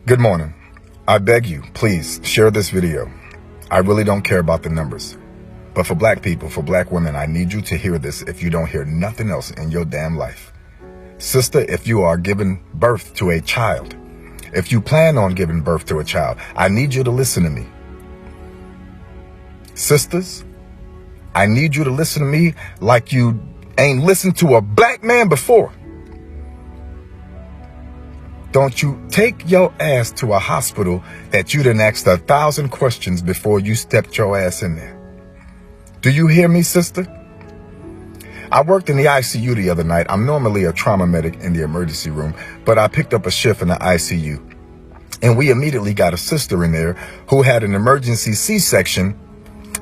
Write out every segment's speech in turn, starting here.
Good morning. I beg you, please share this video. I really don't care about the numbers. But for black people, for black women, I need you to hear this if you don't hear nothing else in your damn life. Sister, if you are giving birth to a child, if you plan on giving birth to a child, I need you to listen to me. Sisters, I need you to listen to me like you ain't listened to a black man before. Don't you take your ass to a hospital that you done asked 1,000 questions before you stepped your ass in there. Do you hear me, sister? I worked in the ICU the other night. I'm normally a trauma medic in the emergency room, but I picked up a shift in the ICU. And we immediately got a sister in there who had an emergency C-section,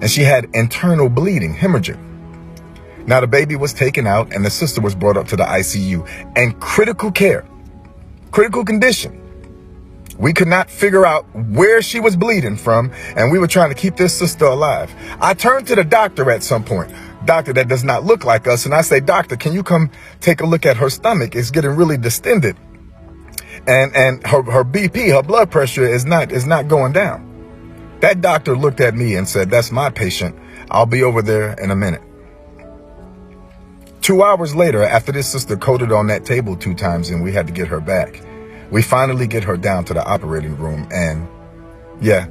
and she had internal bleeding, hemorrhaging. Now the baby was taken out and the sister was brought up to the ICU and critical care. Critical condition. We could not figure out where she was bleeding from, and we were trying to keep this sister alive. I turned to the doctor at some point, doctor that does not look like us, and I say, doctor, can you come take a look at her stomach? It's getting really distended, and her BP, her blood pressure is not going down. That doctor looked at me and said, that's my patient. I'll be over there in a minute. 2 hours later, after this sister coded on that table 2 times and we had to get her back, we finally get her down to the operating room. And yeah,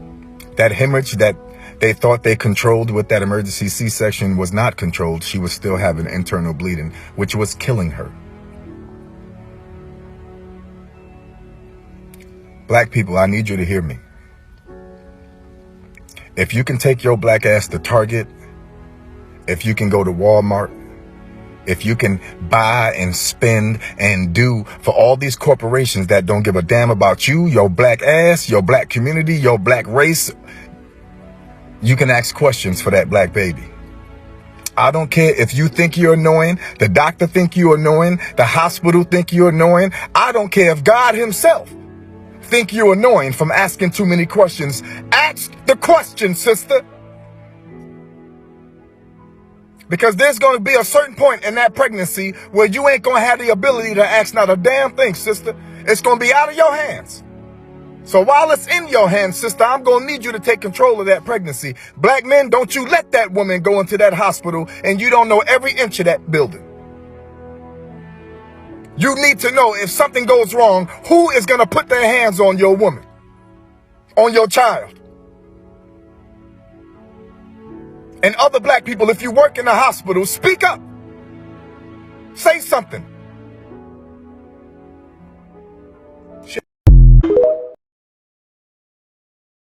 that hemorrhage that they thought they controlled with that emergency C-section was not controlled. She was still having internal bleeding, which was killing her. Black people, I need you to hear me. If you can take your black ass to Target, if you can go to Walmart, if you can buy and spend and do for all these corporations that don't give a damn about you, your black ass, your black community, your black race, you can ask questions for that black baby. I don't care if you think you're annoying, the doctor think you're annoying, the hospital think you're annoying. I don't care if God himself think you're annoying from asking too many questions. Ask the question, sister. Because there's going to be a certain point in that pregnancy where you ain't going to have the ability to ask not a damn thing, sister. It's going to be out of your hands. So while it's in your hands, sister, I'm going to need you to take control of that pregnancy. Black men, don't you let that woman go into that hospital and you don't know every inch of that building. You need to know if something goes wrong, who is going to put their hands on your woman, on your child. And other black people, if you work in the hospital, speak up. Say something.